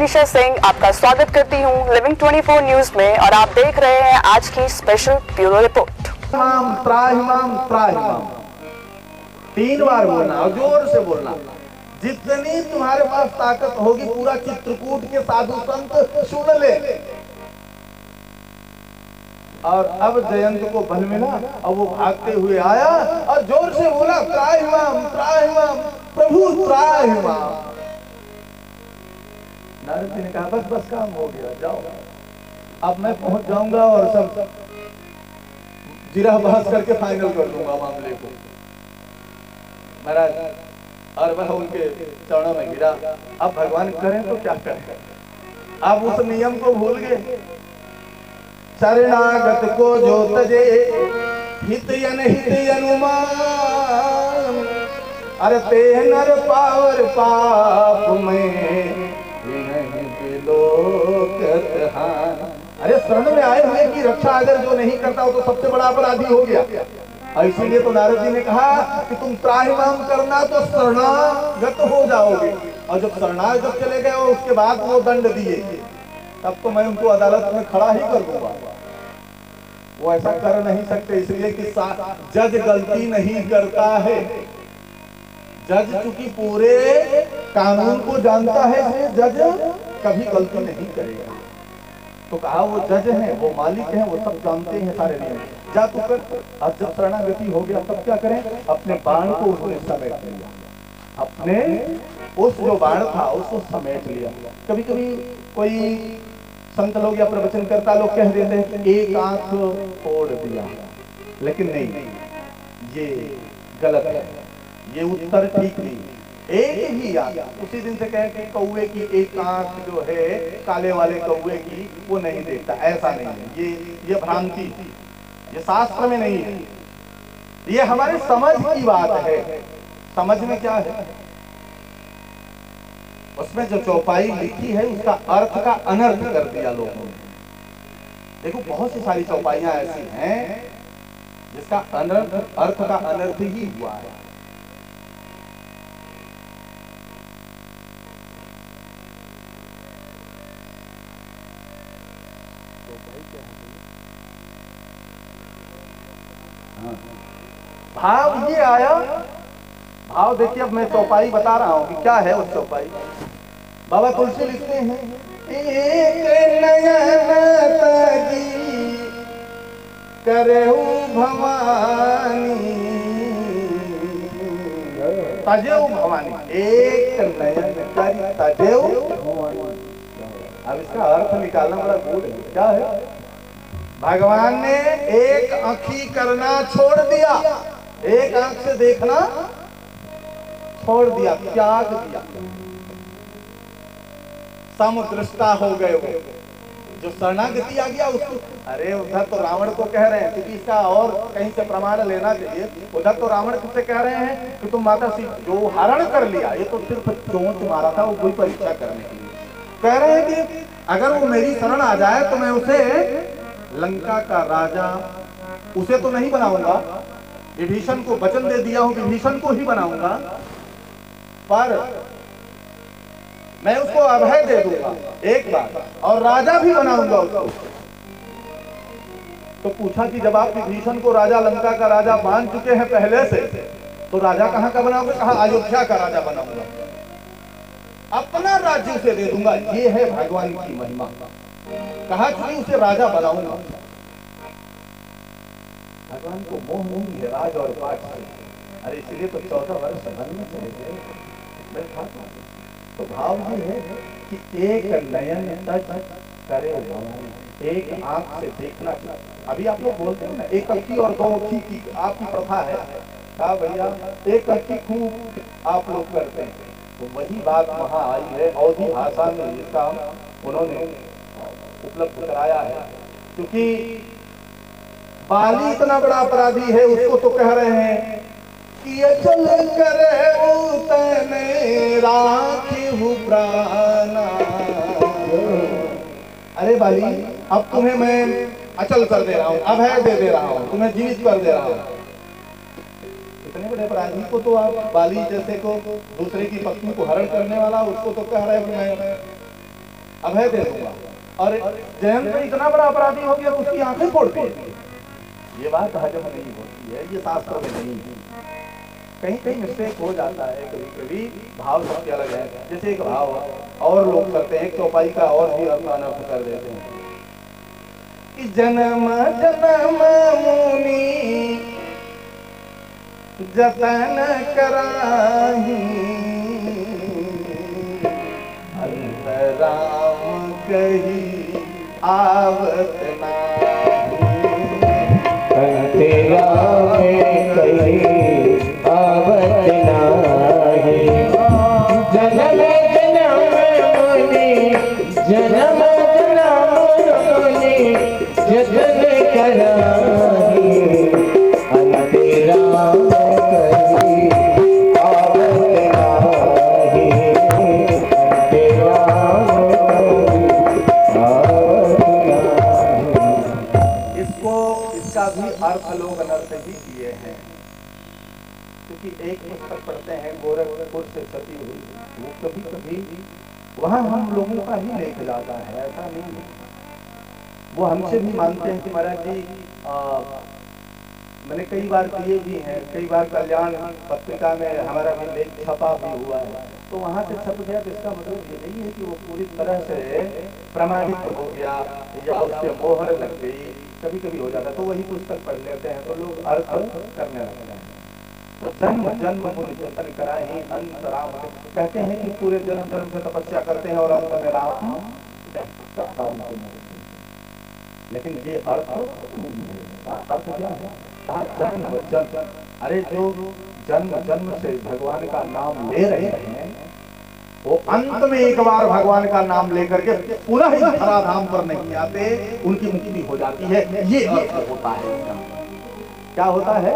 मनीषा सिंह आपका स्वागत करती हूं लिविंग 24 न्यूज में और आप देख रहे हैं आज की स्पेशल ब्यूरो रिपोर्ट। त्राहिमाम त्राहिमाम 3 बार बोलना और जोर से बोलना। जितनी तुम्हारे पास ताकत होगी पूरा चित्रकूट के साधु संत सुन ले। और अब जयंत को बल मिला और वो भागते हुए आया और जोर से बोला त्राहिमाम त्राहिमाम प्रभु त्राहिमाम। नारद जी ने कहा बस बस काम हो गया, जाओ अब मैं पहुंच जाऊंगा और सब जिरा बहस करके फाइनल कर दूंगा मामले को। महाराज और वह उनके चरणों में गिरा। अब भगवान करें तो क्या करें, अब उस नियम को भूल गए। शरणागत को जो तजे हित अनुमान, अरे ते नर पावर पाप में अरे शरण में आए हुए की रक्षा अगर जो नहीं करता हो तो सबसे बड़ा अपराधी हो गया। इसीलिए तो नारद जी ने कहा कि तुम त्राहिमाम करना तो शरणागत हो जाओगे। और जब शरणागत चले गए और उसके बाद वो दंड दिए तब तो मैं उनको अदालत में खड़ा ही कर दूंगा। वो ऐसा कर नहीं सकते इसलिए कि जज गलती नहीं करता है। जज चूंकि पूरे कानून को जानता है इसलिए जज कभी गलती नहीं करेगा। तो कहा वो जज हैं, वो मालिक हैं, वो सब जानते हैं सारे नियम। जा तू कर। अब जब शरणागति हो गया तब क्या करें, अपने बाण को उसने समेट लिया, अपने उस जो बाण था उसको समेट लिया। कभी कभी कोई संत लोग या प्रवचन करता लोग कह देते हैं एक आंख फोड़ दिया, लेकिन नहीं, ये गलत है, ये उत्तर ठीक नहीं। एक ही आंख, उसी दिन से कहे कि कौवे की एक आंख जो है काले वाले कौवे की वो नहीं देखता, ऐसा नहीं है। ये भ्रांति, ये शास्त्र में नहीं है, ये हमारे समझ की बात है। समझ में क्या है, उसमें जो चौपाई लिखी है उसका अर्थ का अनर्थ कर दिया लोगों ने। देखो बहुत सी सारी चौपाइयां ऐसी हैं जिसका अर्थ का अनर्थ ही हुआ है। भाव ये आया, भाव देखिए। अब मैं चौपाई बता रहा हूं कि क्या है उस चौपाई। बाबा तुलसी लिखते हैं एक नयन तजी करहु भवानी, तजेऊ भवानी, एक नयन करी तजेऊ भवानी। अब इसका अर्थ निकालना बड़ा गूढ़ है। क्या है, भगवान ने एक आंखी करना छोड़ दिया, एक आंख से देखना छोड़ दिया, त्याग दिया, समदृष्टा हो गए वो। जो शरणागति आ गया उसको, अरे उधर तो रावण को कह रहे हैं, क्योंकि इसका और कहीं से प्रमाण लेना चाहिए। उधर तो रावण से कह रहे हैं कि तुम माता सी जो हरण कर लिया, ये तो सिर्फ चोंच मारा था, वो कोई परीक्षा करने के लिए कह रहे हैं कि अगर वो मेरी शरण आ जाए तो मैं उसे लंका का राजा, उसे तो नहीं बनाऊंगा, विभीषण को वचन दे दिया हूं विभीषण को ही बनाऊंगा, पर मैं उसको अभय दे दूंगा एक बार और राजा भी बनाऊंगा उसको। तो पूछा कि जब आप विभीषण को राजा, लंका का राजा मान चुके हैं पहले से, तो राजा कहां का बनाओगे? कहा अयोध्या का राजा बनाऊंगा, अपना राज्य उसे दे दूंगा। ये है भगवान की महिमा। कहा कि उसे राजा बनाऊंगा। भगवान को मोह नहीं है राज और पाठ से। अरे इसलिए तो 14 वर्ष वन में चले गए। तो भाव ये है कि एक नयन तज करे भवानी, एक आंख से देखना। अभी आप लोग बोलते हैं ना एक अक्की और 2 अक्की की आपकी प्रथा है। कहा भैया एक अक्की खूब आप लोग करते हैं, तो वही बात वहां आई है। अवधी भाषा में इसका उन्होंने उपलब्ध कराया है, क्योंकि बाली इतना बड़ा अपराधी है, उसको तो कह रहे हैं कि चल करे उतने राखी प्राणा। अरे बाली अब तुम्हें मैं अचल कर दे रहा हूं, अभय दे रहा हूं, तुम्हें जीवित कर दे रहा हूं। इतने बड़े अपराधी को तो आप बाली जैसे को दूसरे की पत्नी को हरण करने वाला, उसको तो कह रहे हैं कि मैं अभय दे दूंगा। और जयंत इतना बड़ा अपराधी हो गया तो उसकी आंखें फोड़ दी। ये बात हजम नहीं होती है, ये शास्त्रों में नहीं है। कहीं कहीं मिस्टेक हो जाता है, कभी कभी भाव सबके अलग है। जैसे एक भाव और लोग करते हैं, एक चौपाई का और भी अर्थ अनर्थ कर देते हैं कि जन्म जन्म मुनि जतन कराही अंतराम कही आवत नाही कही आवत नाही। जन्म जन्म मुनि जन्म जन्म मुनि जतन कराही अंतराम कही आवत नाही। इसका भी अर्थ लोग अनर्थ ही किए हैं, क्योंकि एक पुस्तक पढ़ते हैं गोरखपुर से छपी हुई, वो कभी कभी वहां हम लोगों का ही लेख जाता है, ऐसा नहीं है। वो हमसे भी मानते हैं कि महाराज जी मैंने कई बार दिए भी हैं, कई बार कल्याण पत्रिका में हमारा भी लेख छपा भी हुआ है, तो वहां से छप गया तो इसका मतलब ये नहीं है कि वो पूरी तरह से प्रमाणित हो गया या उससे मोहर लग गई। कभी कभी हो जाता है, तो वही पुस्तक पढ़ लेते हैं तो लोग अर्थ करने लगते हैं। तो जन्म जन्म मुनि जतन कराही अंतराम कहते हैं कि पूरे जन्म जन्म से तपस्या करते हैं और अंत में राम। लेकिन ये अर्थ क्या है? जन्म जन्म, अरे जो जन्म जन्म से भगवान का नाम ले रहे हैं वो अंत में एक बार भगवान का नाम लेकर के पुनः इस धराधाम पर नहीं आते, उनकी मुक्ति हो जाती है। ये अर्थ होता है। क्या होता है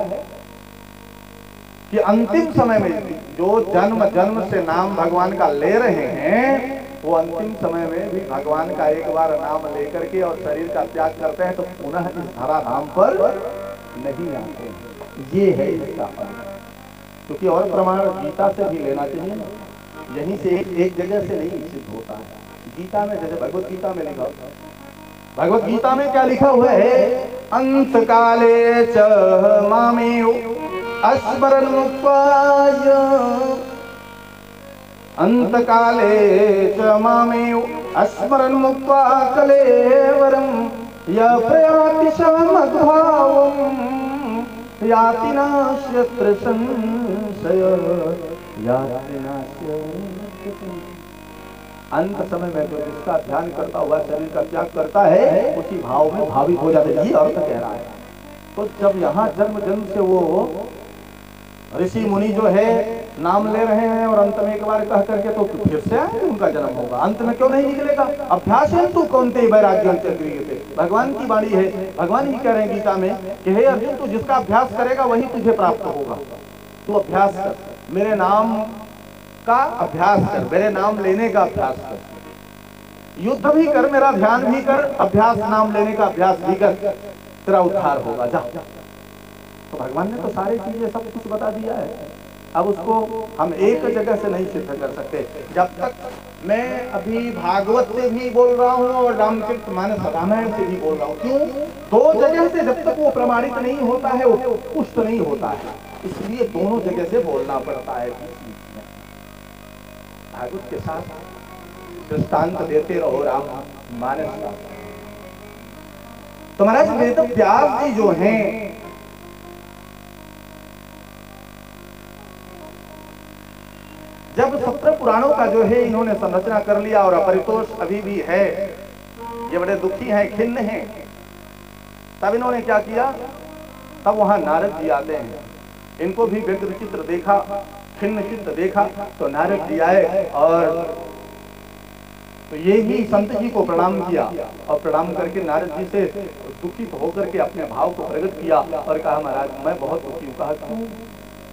कि अंतिम समय में जो जन्म जन्म से नाम भगवान का ले रहे हैं वो अंतिम समय में भी भगवान का एक बार नाम लेकर के और शरीर का त्याग करते हैं तो पुनः इस धराधाम पर नहीं आते। ये है इसका अर्थ। क्योंकि और प्रमाण गीता से भी लेना चाहिए ना, यहीं से एक जगह से नहीं सिद्ध होता है। गीता में जैसे भगवत गीता में लिखा, भगवत गीता में क्या लिखा हुआ है? अंत काले च मामेव अस्मरन् मुक्त्वाय अंत काले च मामेव अस्मरन् मुक्त्वा कलेवरं य प्रयाति समद्भावं याति नास्यत्र संशय याति नास्यत्र। अंत समय में जो जिसका ध्यान करता हुआ शरीर का त्याग करता है उसी भाव में भावित हो जाते हैं। ये अर्थ कह रहा है। तो जब यहाँ जन्म जन्म से वो ऋषि मुनि जो है नाम ले रहे हैं और अंत में एक बार कह करके तो फिर से आएंगे, उनका जन्म होगा। अंत में क्यों नहीं निकलेगा? अभ्यास है तू कौनते वैराग्य चक्रियते, भगवान की वाणी है। भगवान ही कह रहे हैं गीता में कि हे अर्जुन तू जिसका अभ्यास करेगा वही तुझे प्राप्त होगा। तू अभ्यास कर, मेरे नाम का अभ्यास कर, मेरे नाम लेने का अभ्यास कर, युद्ध भी कर, मेरा ध्यान भी कर, अभ्यास नाम लेने का अभ्यास भी कर, तेरा उद्धार होगा। जा। तो भगवान ने तो सारी चीजें सब कुछ बता दिया है। अब उसको हम एक जगह से नहीं सिद्ध कर सकते। जब तक मैं अभी भागवत से भी बोल रहा हूँ और रामचरितमानस रामायण से भी बोल रहा हूँ, क्यों? दो जगह से जब तक वो प्रमाणित नहीं होता है, वो पुष्ट नहीं होता है, इसलिए दोनों जगह से बोलना पड़ता है। भागवत के साथ दृष्टांत देते रहो राम मानस का। तो महाराज वेद व्यास जी जो हैं जब 17 पुराणों का जो है इन्होंने संरचना कर लिया और अपरितोष अभी भी है, ये बड़े दुखी हैं, खिन्न हैं, तब इन्होंने क्या किया? तब वहां नारद जी आते हैं। इनको भी व्यग्र चित्र देखा, खिन्न चित्र देखा, तो नारद जी आए और तो ये ही संत जी को प्रणाम किया और प्रणाम करके नारद जी से दुखित होकर के अपने भाव को प्रकट किया और कहा महाराज मैं बहुत दुखी हूँ। कहा क्यों?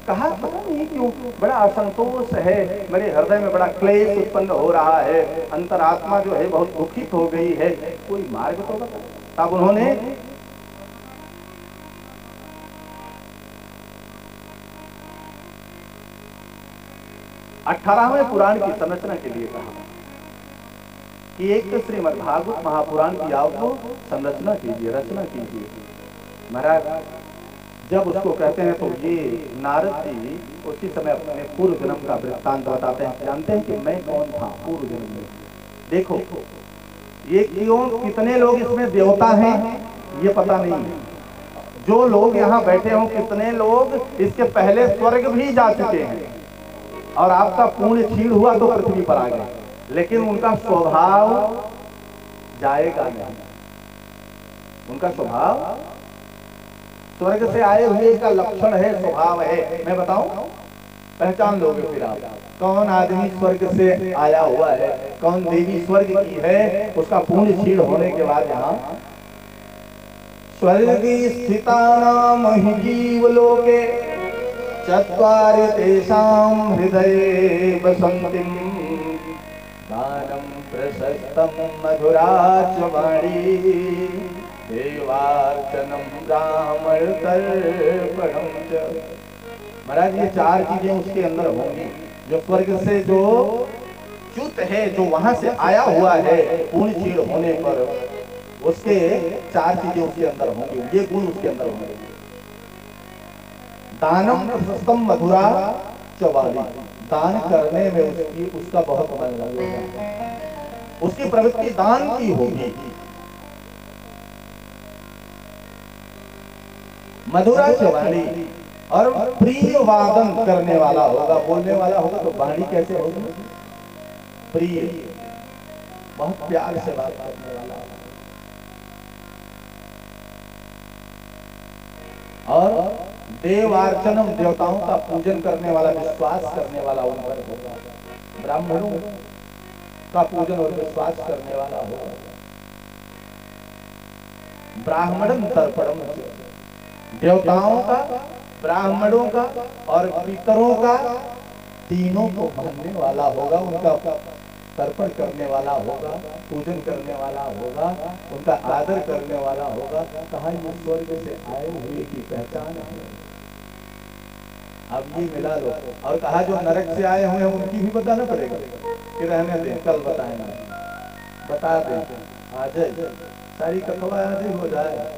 कहा पता नहीं क्यों, बड़ा असंतोष है, मेरे हृदय में बड़ा क्लेश उत्पन्न हो रहा है, अंतरात्मा जो है बहुत दुखित हो गई है, कोई मार्ग तो बता। तब उन्होंने अठारहवें पुराण की संरचना के लिए कहा। कि एक तो श्रीमद् भागवत महापुराण की आप संरचना कीजिए, रचना कीजिए। महाराज जब उसको कहते हैं तो ये नारद जी उसी समय अपने पूर्व जन्म का वृत्तांत बताते हैं। जानते हैं कि मैं कौन था पूर्व जन्म में। देखो ये क्यों, कितने लोग इसमें देवता हैं ये पता नहीं है। जो लोग यहाँ बैठे हों, कितने लोग इसके पहले स्वर्ग भी जा चुके हैं और आपका पुण्य क्षीण हुआ तो पृथ्वी पर आ गए, लेकिन उनका स्वभाव जाएगा नहीं। उनका स्वभाव स्वर्ग से आए हुए का लक्षण है, स्वभाव है। मैं बताऊं, पहचान लोगे फिर आप कौन आदमी स्वर्ग से आया हुआ है, कौन देवी स्वर्ग की है। उसका पुण्य क्षीण होने के बाद यहाँ स्वर्गी स्थितानाम हि जीवलोके चत्वारि तेषां हृदये वसन्तिं दानं प्रशस्तं मधुराच वाणी देवार्चनं ब्राह्मण तर्पणं च। महाराज ये चार चीजें उसके अंदर होंगी। जो स्वर्ग से जो च्युत है, जो वहां से आया हुआ है पुण्य क्षीण होने पर, उसके चार चीजें उसके अंदर होंगी, ये गुण उसके अंदर होंगे। दानम प्रशस्तम मधुरा चवाली, दान करने में उसका बहुत मन लगेगा, उसकी प्रवृत्ति दान की होगी। मधुरा चवाली और प्रिय वादन करने वाला होगा, बोलने वाला होगा। तो वाणी कैसे होगी? प्रिय, बहुत प्यार से बात करने वाला होगा। और देवार्चनम, देवताओं का पूजन करने वाला, विश्वास करने वाला उन पर होगा। ब्राह्मणों का पूजन और विश्वास करने वाला होगा। ब्राह्मणम तर्पणम, देवताओं का, ब्राह्मणों का और पितरों का, तीनों को मानने वाला होगा, उनका तर्पण करने वाला होगा, पूजन करने वाला होगा, उनका आदर करने वाला होगा। कहा ये स्वर्ग से आए हुए की पहचान है। अब ये मिला लो। और कहा जो नरक से आए हुए हैं उनकी भी बताना पड़ेगा कि रहने दें, कल बताएंगे, बता दें। आ जाए सारी कथवा आज ही हो जाए।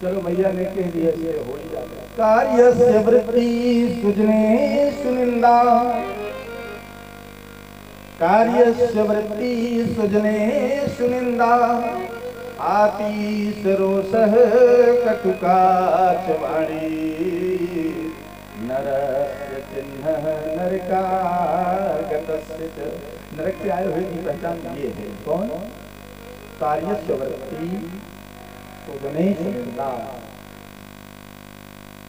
चलो मैया ने कह दिया ये हो ही जाता है। कार्यस्य वृत्ति सुजने सुनिंदा, कार्यस्य वृत्ति सुजने सुनिंदा, आतीश रोषः कटुकाच वाणी, नरस्य चिन्हः नरकागतस्य च। नरक से आए हुए की पहचान ये है। कौन? कार्यस्य वृत्ति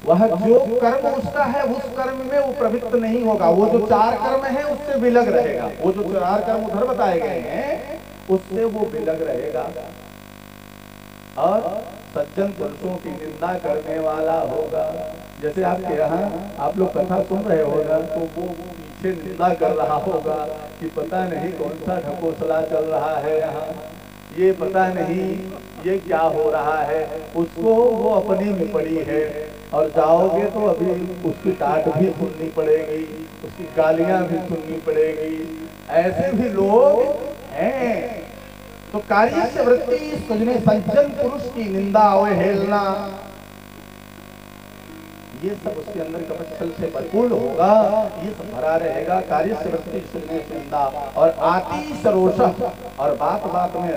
वह जो कर्म उसका है उस कर्म में वो प्रवृत्त नहीं होगा। वो जो चार कर्म है उससे विलग रहेगा। वो जो चार कर्म उधर बताए गए हैं उससे वो विलग रहेगा। और सज्जन पुरुषों की निंदा करने वाला होगा। जैसे आपके यहाँ आप लोग कथा सुन रहे होगा तो वो पीछे निंदा कर रहा होगा कि पता नहीं कौन सा ढकोसला चल रहा है यहाँ, ये पता नहीं ये क्या हो रहा है। उसको वो अपने में पड़ी है और जाओगे तो अभी उसकी डांट भी सुननी पड़ेगी, उसकी गालियां भी सुननी पड़ेगी। ऐसे भी लोग हैं। तो कार्य से वृत्ति सुजने, सज्जन पुरुष की निंदा अवहेलना, ये सब उसके अंदर कपटछल से परिपूर्ण होगा। ये सब भरा रहेगा। कार्य से वृत्ति सुजने निंदा और आतीश रोषः, और बात बात में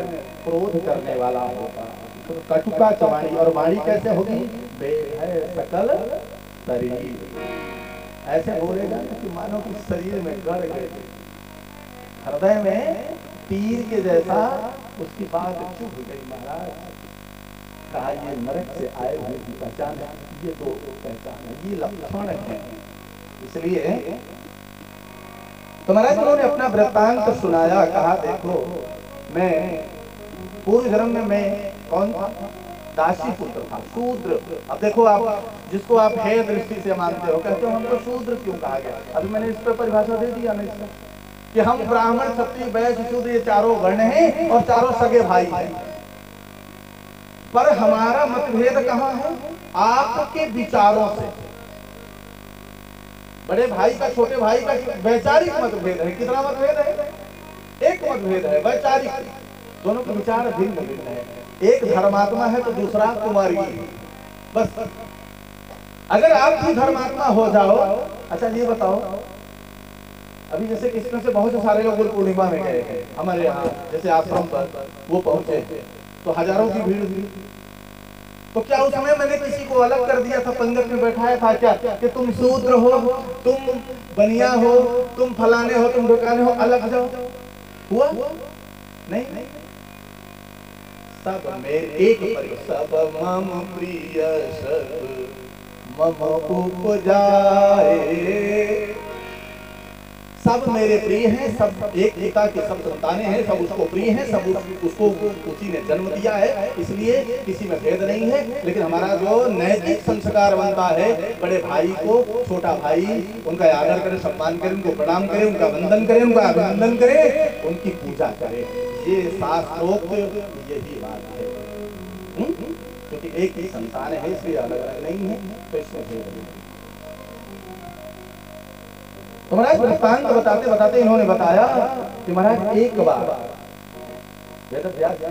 क्रोध करने वाला होगा। तो कटुका चवाणी, और वाणी कैसे होगी? बेभय सकल शरीर, ऐसे बोलेगा कि मानो कि शरीर में गड़ गए, हृदय में तीर के जैसा उसकी बात चुभ गई। महाराज कहा ये नरक से आए हुए की पहचान है। ये तो पहचान है, ये लक्षण है। इसलिए तो महाराज उन्होंने अपना वृत्तांत सुनाया। कहा देखो मैं पूर्व जन्म में मैं कौन था? दासी पुत्र था, शूद्र। अब देखो आप जिसको आप हे दृष्टि से मानते हो, कहते हो हमको शूद्र क्यों कहा गया? अभी मैंने इस पर परिभाषा दे दिया ना इसका, कि हम ब्राह्मण क्षत्रिय वैश्य शूद्र ये चारों वर्ण हैं और चारों सगे भाई हैं। पर हमारा मतभेद कहाँ है? आपके विचारों से। बड़े भाई का छोटे भाई का वैचारिक मतभेद है। कितना मतभेद है? एक मतभेद है वैचारिक, दोनों के विचार भिन्न भिन्न है। एक धर्मात्मा है तो दूसरा कुमारी है। बस अगर आप भी धर्मात्मा हो जाओ। अच्छा ये बताओ, अभी जैसे कृष्ण से बहुत सारे लोग गुरु पूर्णिमा में गए हैं हमारे यहाँ, जैसे आश्रम पर वो पहुंचे तो हजारों की भीड़ थी। तो क्या उस समय मैंने किसी को अलग कर दिया था, पंगत में बैठाया था क्या कि तुम शूद्र हो, तुम बनिया हो, तुम फलाने हो, तुम ढुकाने हो, अलग जाओ? हुआ? नहीं। सब में एक परि सब मम प्रिय सब मम उपजाए। सब मेरे प्रिय हैं, सब एक पिता के सब संतानें हैं, सब उसको प्रिय हैं, सब उसको उसी ने जन्म दिया है, इसलिए किसी में भेद नहीं है। लेकिन हमारा जो नैतिक संस्कार बनता है, बड़े भाई को छोटा भाई उनका आदर करे, सम्मान करे, उनको प्रणाम करे, उनका वंदन करे, उनका अभिनंदन करे, उनकी पूजा करे। ये शास्त्रोक्त यही बात है। क्योंकि एक ही संतान है, इसलिए अलग अलग नहीं है, तो इसमें भेद नहीं। तो महाराज वृत्तांत बताते बताते इन्होंने बताया कि महाराज एक बार वेद व्यास जी,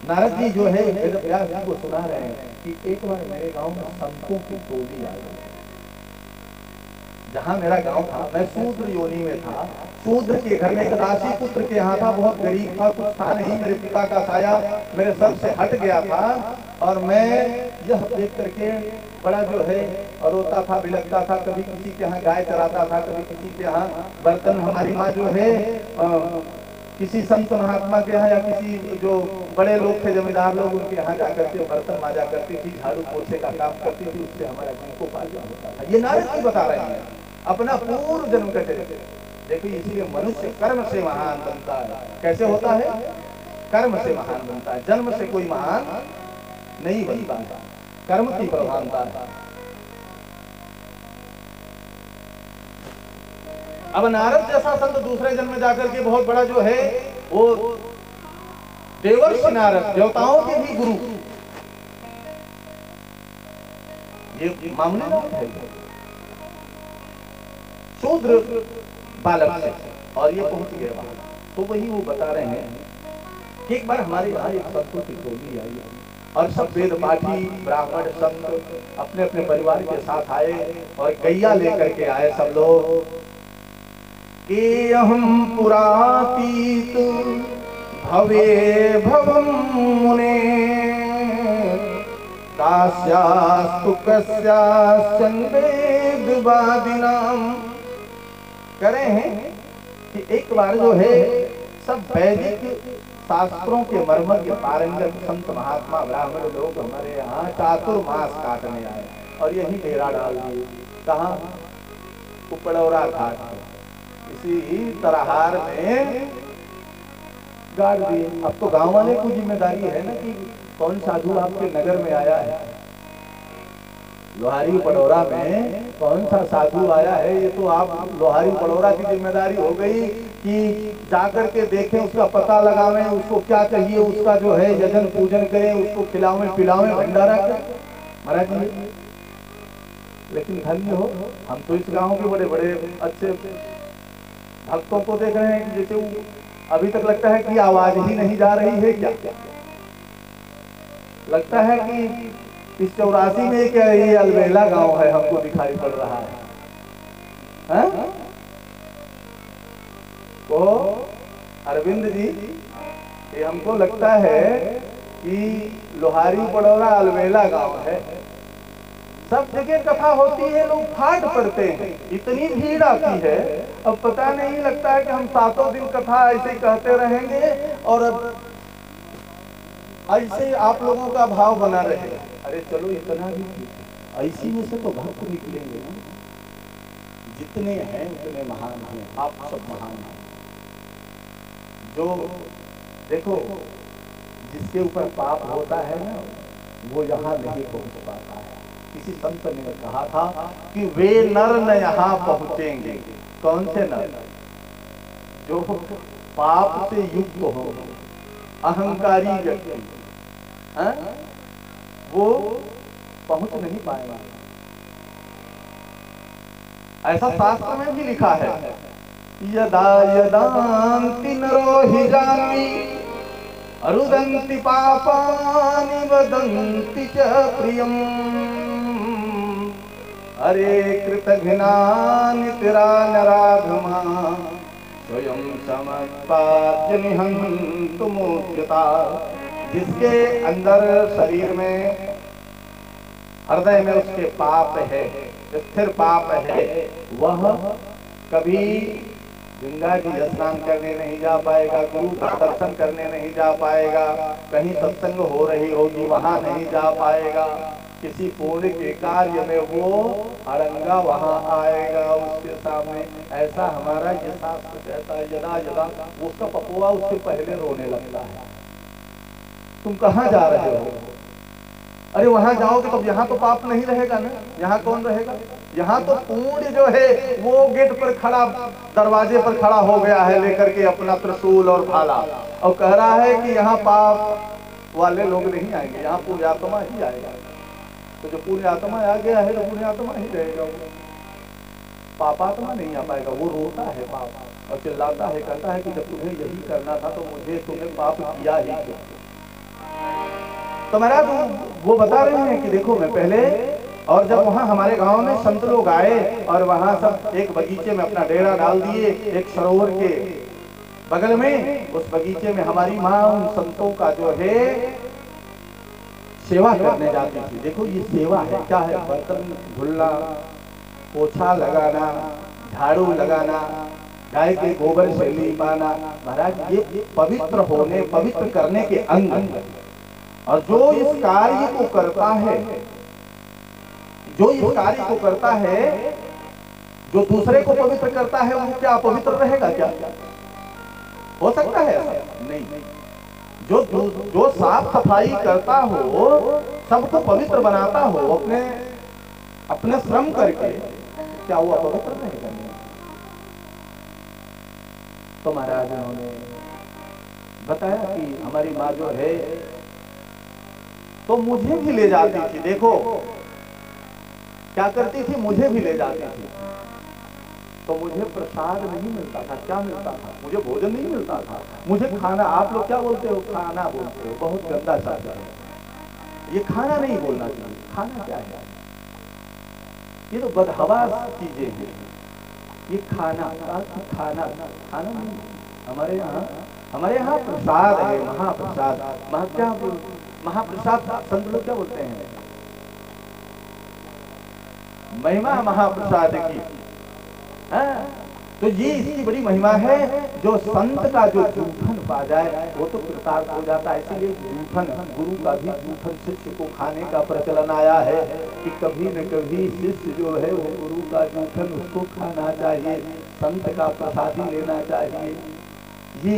नारद जी जो है वेद व्यास जी को सुना रहे हैं कि एक बार मेरे गांव में संतों की टोली आई। जहां मेरा गांव था, मैं शूद्र योनि में था, शूद्र के घर में एक दासी पुत्र के यहाँ था, बहुत गरीब था, कुछ था नहीं, मेरे पिता का साया मेरे सर से हट गया था। और मैं यह देख करके बड़ा जो है रोता था, बिलखता था। कभी किसी के यहाँ गाय चराता था, कभी किसी के यहाँ बर्तन, हमारी माँ जो है किसी संत महात्मा के यहाँ या किसी जो बड़े लोग थे, जमींदार लोग, उनके यहाँ जाकर के बर्तन माजा करती थी, झाड़ू पोछे का काम करती थी, उससे हमारा जीवन को पालन होता था। ये नारद जी बता रहे हैं अपना पूर्व जन्म का चरित्र। देखिए, इसीलिए मनुष्य कर्म से महान बनता है। कैसे होता है? कर्म से महान बनता है, जन्म से कोई महान नहीं बनता है, कर्म की प्रधानता है। अब नारद जैसा संत दूसरे जन्म में जाकर के बहुत बड़ा जो है वो देवर्षि नारद, देवताओं के भी गुरु, ये मामूली बात है, शूद्र बालक से, और ये पहुंच गए वहां। तो वही वो बता रहे हैं कि एक बार हमारे यहाँ एक संतों की टोली आई और सब वेद पाठी ब्राह्मण संत अपने अपने परिवार के साथ आए और गैया लेकर के आए सब लोग कि हम पुरातीत भवे भवम मुने कास्यास्तु कस्याश्चन वेदवादिनाम। कह रहे हैं कि एक बार जो है सब वैदिक शास्त्रों के मर्मज्ञ के पारंगत संत महात्मा ब्राह्मण लोग हमारे यहाँ चातुर्मास काटने आए और यही डेरा डाल दिए। कहाँ? उपड़ौरा घाट, इसी तरहार में गाड़ दिए। अब तो गांव वाले को जिम्मेदारी है ना कि कौन साधु आपके नगर में आया है, लोहारी पड़ौरा में कौन सा साधु आया है। ये तो आप लोहारी पड़ौरा की जिम्मेदारी हो गई कि जाकर के देखें, उसका पता लगावें, उसको क्या चाहिए, उसका जो है यजन पूजन करें, उसको खिलावें पिलावें, भंडारा करें। महाराज जी, लेकिन धन्य हो, हम तो इस गांव के बड़े बड़े अच्छे भक्तों को देख रहे हैं कि जैसे वो अभी तक लगता है कि आवाज ही नहीं जा रही है। क्या लगता है कि इस 84 में क्या ये अलबेला गांव है, हमको दिखाई पड़ रहा है, हैं? तो अरविंद जी, ये हमको लगता है कि लोहारी पड़ौरा अलबेला गांव है। सब जगह कथा होती है, लोग फाट पड़ते हैं, इतनी भीड़ आती है। अब पता नहीं लगता है कि हम 7 दिन कथा ऐसे कहते रहेंगे और ऐसे आप लोगों का भाव बना रहेगा। अरे चलो इतना भी, ऐसी में से तो भक्त निकलेंगे ना। जितने हैं उतने महान हैं, आप सब महान हैं। जो देखो, जिसके ऊपर पाप होता है ना, वो यहाँ नहीं पहुंच पाता है। किसी संत ने कहा था कि वे नर न यहाँ पहुंचेंगे। कौन से नर? जो पाप से युक्त हो, अहंकारी व्यक्ति, वो पहुंच नहीं पाएगा। ऐसा शास्त्र में भी लिखा है, यदा यदान्ति नरो हि जान्मि रुदन्ति पापानि वदन्ति च प्रियम् अरे कृतघ्नानितरा नराधमा स्वयं समत्पाद्य निहन्तुमुच्यता। जिसके अंदर शरीर में हृदय में उसके पाप है, स्थिर पाप है, वह कभी गंगा जी स्नान करने नहीं जा पाएगा, गुरु का दर्शन करने नहीं जा पाएगा, कहीं सत्संग हो रही होगी वहां नहीं जा पाएगा, किसी पुण्य के कार्य में वो अड़ंगा वहां आएगा उसके सामने। ऐसा हमारा ये शास्त्र कहता है। यदा यदा उसका पपुआ उससे पहले रोने लगता है, तुम कहाँ जा रहे हो? अरे वहां जाओगे तो यहाँ तो पाप नहीं रहेगा ना, यहाँ कौन रहेगा? यहाँ तो पुण्य जो है वो गेट पर खड़ा, दरवाजे पर खड़ा हो गया है लेकर के अपना त्रिशूल और भाला, और कह रहा है कि यहाँ पाप वाले लोग नहीं आएंगे, यहाँ पुण्यात्मा ही आएगा। तो जो पुण्यात्मा आ गया है तो पुण्यात्मा ही रहेगा, वो पापात्मा नहीं आ पाएगा। वो रोता है पाप और चिल्लाता है, कहता है कि जब तुम्हें यही करना था तो मुझे तुमने पाप किया ही क्यों? तो महाराज वो बता रहे हैं कि देखो मैं पहले, और जब वहां हमारे गांव में संत लोग आए और वहां सब एक बगीचे में अपना डेरा डाल दिए, एक सरोवर के बगल में, उस बगीचे में हमारी माँ उन संतों का जो है सेवा करने जाती थी। देखो ये सेवा है, क्या है? बर्तन धुलना, पोछा लगाना, झाड़ू लगाना, गाय के गोबर से लीपाना। महाराज ये पवित्र होने, पवित्र करने के अंग। और जो इस कार्य को करता है, जो इस कार्य को करता है, जो दूसरे को पवित्र करता है, वो क्या अपवित्र रहेगा? क्या हो सकता है ऐसा? नहीं। जो साफ सफाई करता हो, सबको पवित्र बनाता हो अपने श्रम करके, क्या वो अपवित्र रहेगा? तो महाराज उन्होंने बताया कि हमारी माँ जो है तो मुझे भी ले जाती थी। देखो क्या करती थी, मुझे भी ले जाती थी। तो मुझे प्रसाद नहीं मिलता था। क्या मिलता था? मुझे भोजन नहीं मिलता था, मुझे खाना। आप लोग क्या बोलते हो? खाना बोलते हो, बहुत गंदा शब्द है ये। खाना नहीं बोलना चाहिए। खाना क्या है? ये तो बदहवास चीजें हैं। ये खाना खाना खाना नहीं। हमारे यहाँ प्रसाद है, महाप्रसाद। क्या महाप्रसाद संत लोग क्या बोलते हैं? महिमा महाप्रसाद की। तो ये इसकी बड़ी महिमा है। जो संत का जो जूठन पा जाए वो तो कृतार्थ हो जाता है। इसीलिए जूठन, गुरु का भी जूठन शिष्य को खाने का प्रचलन आया है कि कभी न कभी शिष्य जो है वो गुरु का जूठन उसको खाना चाहिए, संत का प्रसादी लेना चाहिए। ये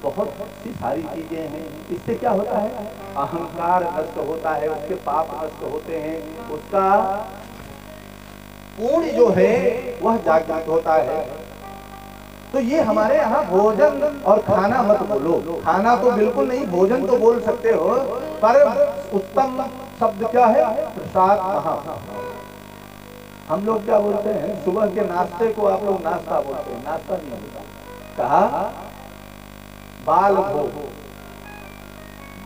बहुत सी सारी चीजें हैं। इससे क्या होता है? अहंकार नष्ट होता है, उसके पाप नष्ट होते हैं, उसका पुण्य जो है वह जागृत होता है। तो ये हमारे यहाँ भोजन और खाना मत बोलो। खाना तो बिल्कुल नहीं, भोजन तो बोल सकते हो, पर उत्तम शब्द क्या है? प्रसाद। हम लोग क्या बोलते हैं? सुबह के नाश्ते को आप लोग नाश्ता बोलते हैं, नाश्ता नहीं होता। कहा बाल भोग।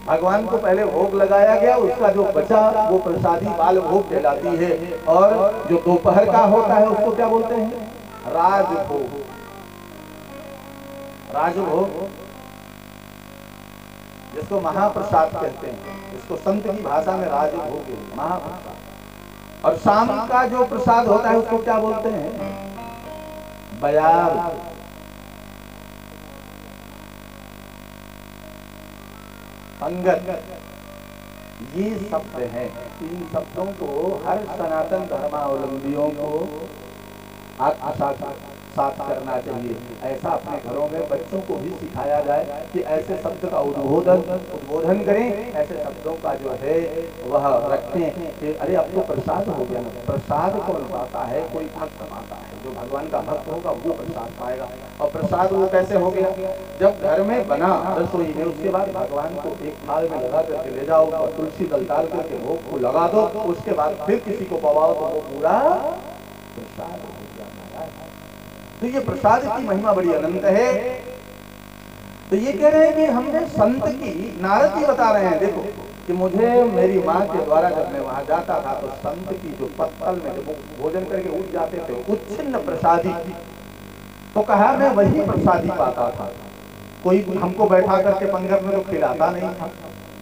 भगवान को पहले भोग लगाया गया, उसका जो बचा वो प्रसादी बाल भोग कहलाती है। और जो दोपहर का होता है उसको क्या बोलते हैं? राजभोग। राजभोग जिसको महाप्रसाद कहते हैं, इसको संत की भाषा में राजभोग है, महाप्रसाद। और शाम का जो प्रसाद होता है उसको क्या बोलते हैं? बयार। अंगत। ये शब्द हैं। इन शब्दों को हर सनातन धर्मावलंबियों को आत्मसात करना चाहिए। ऐसा अपने घरों में बच्चों को भी सिखाया जाए कि ऐसे शब्द का उद्बोधन करें, ऐसे शब्दों का जो है वह रखें कि अरे अब तो प्रसाद हो गया ना। प्रसाद कौन पाता है? कोई भक्त पाता है। जो भगवान का भक्त होगा वो प्रसाद पाएगा। और प्रसाद वो कैसे हो गया? जब घर में बना रसोई में, उसके बाद भगवान को एक थाल में लगा करके ले जाओ और तुलसी दल डाल करके भोग को लगा दो, उसके बाद फिर किसी को पवाओ तो वो पूरा प्रसाद हो गया। तो ये प्रसाद की महिमा बड़ी अनंत है। तो ये कह रहे हैं कि हमने संत की, नारद जी बता रहे हैं देखो कि मुझे मेरी माँ के द्वारा जब मैं वहां जाता था तो संत की जो पत्तल में जब वो भोजन करके उठ जाते थे उच्छिन्न प्रसादी, तो कहा मैं वही प्रसादी पाता था। कोई हमको बैठा करके पंगत में तो खिलाता नहीं था,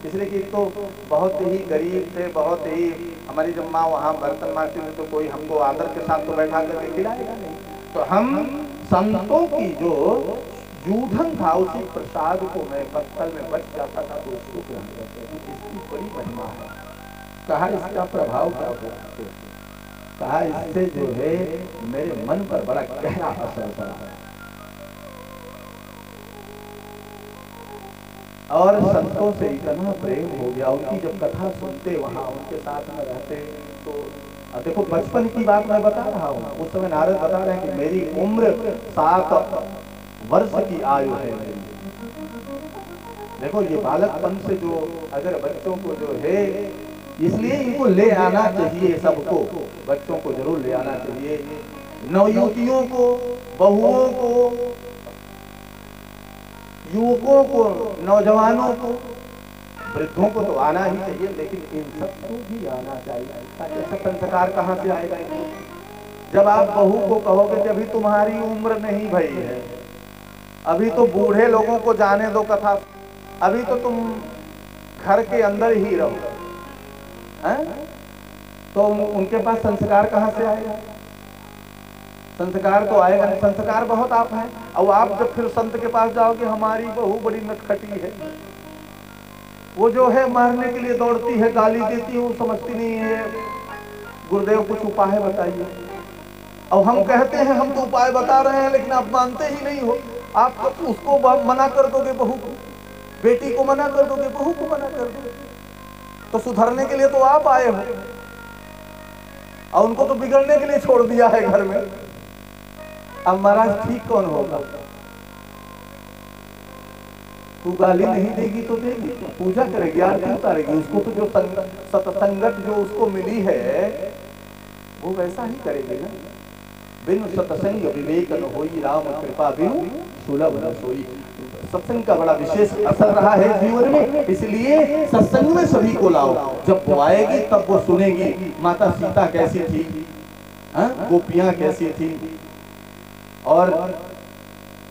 इसलिए कि तो बहुत ही गरीब थे, बहुत ही, हमारी जब माँ वहाँ बर्तन मारती थी तो कोई हमको आदर के साथ तो बैठा करके खिलाएगा नहीं। तो हम संतों की जो जूठन था उसी प्रसाद को मैं पत्तल में बच जाता था तो उसको ग्रहण करते थे। इसकी बड़ी महिमा है। कहा इसका प्रभाव क्या होता है? कहा इससे जो है मेरे मन पर बड़ा गहरा असर पड़ा और संतों से इतना प्रेम हो गया। उनकी जब कथा सुनते, वहां उनके साथ में रहते, तो देखो बचपन की बात मैं बता रहा हूँ। उस समय नारद बता रहे हैं कि मेरी उम्र 7 वर्ष की आयु है। देखो ये बालकपन से जो अगर बच्चों को जो है, इसलिए इनको ले आना चाहिए, सबको बच्चों को जरूर ले आना चाहिए, नवयुवतियों को, बहुओं को, युवकों को, नौजवानों को, वृद्धों को तो आना ही चाहिए, लेकिन इन सबको भी आना चाहिए। ऐसा संस्कार कहाँ से आएगा इनको? जब आप बहू को कहोगे कि अभी तुम्हारी उम्र नहीं भई है, अभी तो बूढ़े लोगों को जाने दो कथा, अभी तो तुम घर के अंदर ही रहो, हैं? तो उनके पास संस्कार कहाँ से आएगा? संस्कार तो आएगा नहीं। संस्कार बहुत आप हैं, और आप जब फिर संत के पास जाओगे, हमारी बहू बड़ी नटखटी है, वो जो है मारने के लिए दौड़ती है, गाली देती है, वो समझती नहीं है, गुरुदेव कुछ उपाय बताइए। और हम कहते हैं हम तो उपाय बता रहे हैं, लेकिन आप मानते ही नहीं हो। आप तो उसको मना कर दोगे, बहू को, बेटी को मना कर दोगे, बहू को मना कर दोगे, तो सुधरने के लिए तो आप आए हो, और उनको तो बिगड़ने के लिए छोड़ दिया है घर में। अब महाराज ठीक कौन होगा? तू गाली नहीं देगी तो देगी, पूजा करेगी, आरती उतारेगी, उसको तो जो सत्संगत जो उसको मिली है वो वैसा ही करेगी ना। बिनु सत्संग विवेक न होई, राम कृपा बिनु सुलभ न सोई। सत्संग का बड़ा विशेष असर रहा है जीवन में, इसलिए सत्संग में सभी को लाओ। जब वो आएगी तब वो सुनेगी माता सीता कैसी थी, गोपियां कैसी थी, और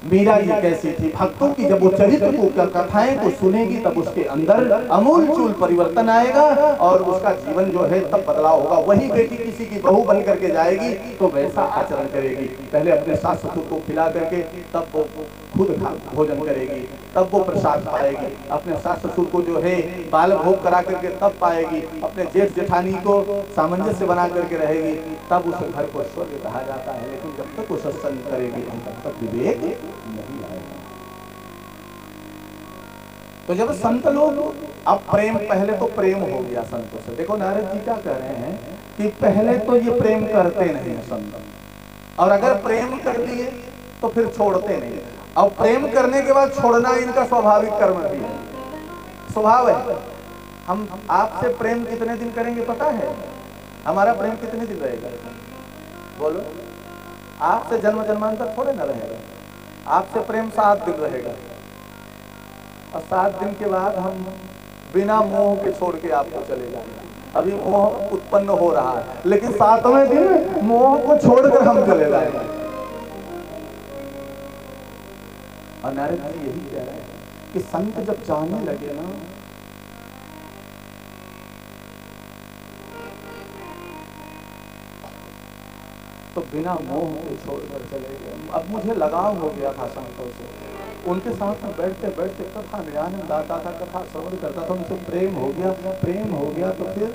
मीरा जी कैसी थी। भक्तों की जब वो चरित्र को, कथाएं को सुनेगी, तब उसके अंदर अमूल चूल परिवर्तन आएगा और उसका जीवन जो है तब बदलाव होगा। वही बेटी किसी की बहू बन करके जाएगी तो वैसा आचरण करेगी। पहले अपने सास ससुर को खिला करके तब वो खुद भोजन करेगी, तब वो प्रसाद पाएगी। अपने सास ससुर को जो है बाल भोग करा करके तब पाएगी। अपने जेठ जेठानी को सामंजस्य बना करके रहेगी, तब उस घर को स्वर्ग कहा जाता है। लेकिन जब तक वो सत्संग करेगी तब तक विवेक नहीं आएगा। तो जब संत लोग, अब प्रेम, पहले तो प्रेम हो गया संतों से। देखो नारद जी क्या कह रहे हैं कि पहले तो ये प्रेम करते नहीं है संत, और अगर प्रेम कर दिए तो फिर छोड़ते नहीं, और प्रेम करने के बाद छोड़ना इनका स्वाभाविक कर्म भी है, स्वभाव है। हम आपसे प्रेम कितने दिन करेंगे पता है? हमारा प्रेम कितने दिन रहेगा? बोलो। आपसे जन्म जन्मांतर थोड़े ना रहेगा। आपसे प्रेम 7 दिन रहेगा, और 7 दिन के बाद हम बिना मोह के छोड़ के आपको चले जाएंगे। अभी मोह उत्पन्न हो रहा है, लेकिन 7वें दिन मोह को छोड़कर हम चले जाएंगे। और नारद जी यही कह रहे हैं कि संत जब जाने लगे ना, तो बिना मोह के छोड़कर चले गए। अब मुझे लगाव हो गया था संतों से, उनके साथ में बैठते बैठते कथा में आनंद आता था, कथा श्रवण करता था, उनसे प्रेम हो गया। प्रेम हो गया तो फिर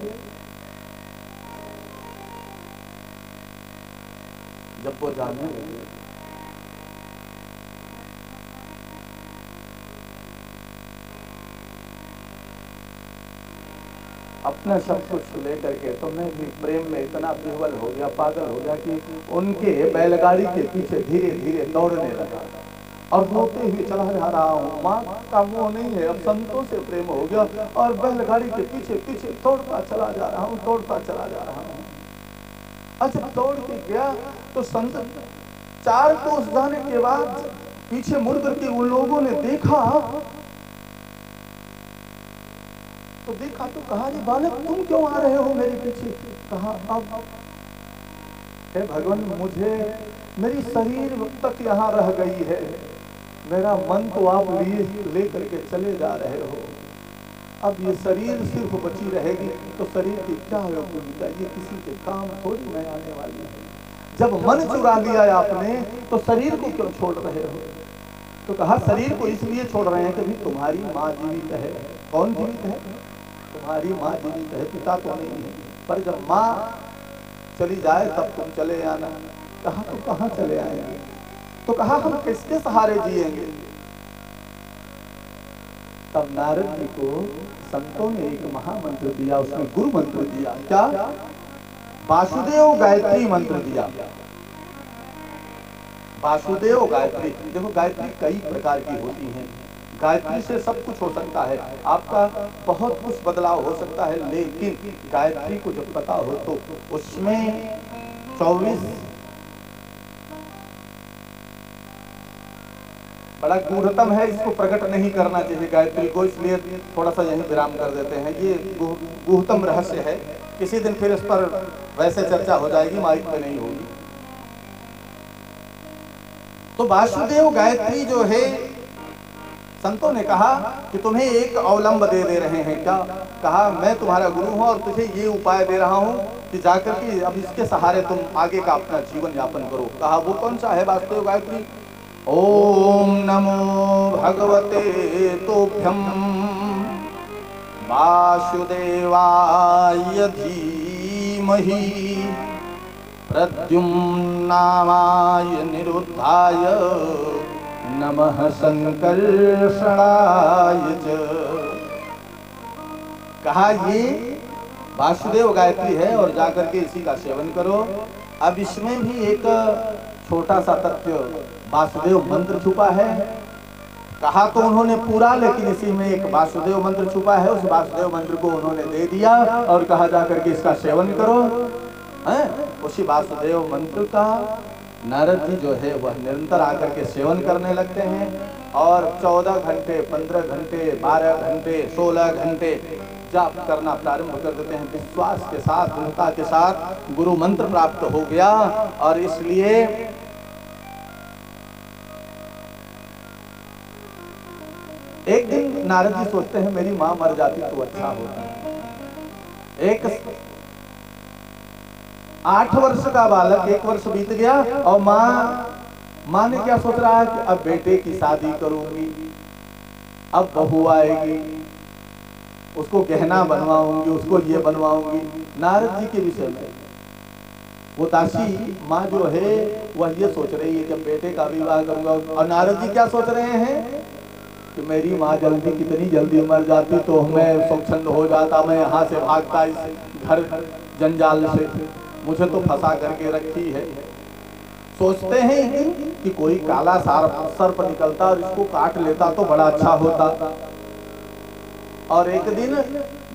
जब वो जाने लगे, अपना सब कुछ लेकर के, तो मैं भी प्रेम में इतना विह्वल हो गया, पागल हो गया कि उनके बैलगाड़ी के पीछे धीरे धीरे दौड़ने लगा और रोते हुए चला जा रहा हूँ। माँ का मोह नहीं है, अब संतों से प्रेम हो गया और बैलगाड़ी के पीछे पीछे दौड़ता चला जा रहा हूँ, दौड़ता चला जा रहा हूँ। अच्छा, दौड़ के गया तो संत 4 कोस जाने के बाद पीछे मुड़ करके उन लोगों ने देखा तो कहा, रे बालक तुम क्यों आ रहे हो मेरे पीछे? कहा, अब हे भगवान, मुझे मेरी शरीर तक यहाँ रह गई है, मेरा मन तो आप ले करके चले जा रहे हो, अब ये शरीर सिर्फ बची रहेगी तो शरीर की क्या उपयोगिता, ये किसी के काम थोड़ी नहीं आने वाली है। जब मन चुरा लिया आपने तो शरीर को क्यों छोड़ रहे हो? तो कहा, शरीर को इसलिए छोड़ रहे हैं कि भी तुम्हारी माँ जीवित है। कौन जीवित है? तुम्हारी माँ जीवित है, पिता तो नहीं है, पर जब माँ चली जाए तब तुम चले आना। कहा, तो कहाँ चले आएंगे? तो कहा, हम किसके सहारे जिएंगे? तब नारद जी को संतों ने एक महामंत्र दिया, उसमें गुरु मंत्र दिया। क्या? वासुदेव गायत्री मंत्र दिया। वासुदेव गायत्री। देखो, गायत्री कई प्रकार की होती हैं, गायत्री से सब कुछ हो सकता है, आपका बहुत कुछ बदलाव हो सकता है, लेकिन गायत्री को जब पता हो तो उसमें 24 बड़ा गूढ़तम है, इसको प्रकट नहीं करना चाहिए गायत्री को, इसलिए थोड़ा सा यहीं विराम कर देते हैं। ये गूढ़तम रहस्य है, किसी दिन फिर इस पर वैसे चर्चा हो जाएगी, माइक पे नहीं होगी। तो वासुदेव गायत्री जो है, संतों ने कहा कि तुम्हें एक अवलंब दे रहे हैं। क्या? कहा, मैं तुम्हारा गुरु हूं और तुझे ये उपाय दे रहा हूं कि जाकर के अब इसके सहारे तुम आगे का अपना जीवन यापन करो। कहा, वो कौन सा है वासुदेव गायत्री? ओम नमो भगवते तोभ्यम वासुदेवाय धीमहि प्रद्युम्नाय निरुद्धाय नमः संकर्षणाय च। कहा, ये वासुदेव गायत्री है और जाकर के इसी का सेवन करो। अब इसमें भी एक छोटा सा तथ्य वासुदेव मंत्र छुपा है। कहा तो उन्होंने पूरा, लेकिन इसी में एक वासुदेव मंत्र छुपा है, उस वासुदेव मंत्र को उन्होंने दे दिया और कहा जाकर के इसका सेवन करो। उसी वासुदेव मंत्र का नारद जी जो है वह निरंतर आकर के सेवन करने लगते हैं और 14 घंटे, 15 घंटे, 12 घंटे, 16 घंटे जाप करना प्रारंभ कर देते हैं। विश्वास के साथ, दृढ़ता के साथ गुरु मंत्र प्राप्त हो गया और इसलिए एक दिन नारद जी सोचते हैं, मेरी माँ मर जाती तो अच्छा होता। एक 8 वर्ष का बालक, 1 वर्ष बीत गया और माँ ने क्या सोच रहा है कि अब बेटे की शादी करूंगी, अब बहू आएगी, उसको गहना बनवाऊंगी, उसको ये बनवाऊंगी। नारद जी के विषय में वो दासी माँ जो है वह ये सोच रही है कि बेटे का विवाह करूंगा। और नारद जी क्या सोच रहे हैं कि मेरी माँ जल्दी, कितनी जल्दी मर जाती तो मैं स्वच्छंद हो जाता, मैं यहाँ से भागता इस घर जंजाल से, मुझे तो फंसा करके रखी है। सोचते हैं कि कोई काला सर्प निकलता और इसको काट लेता तो बड़ा अच्छा होता। और एक दिन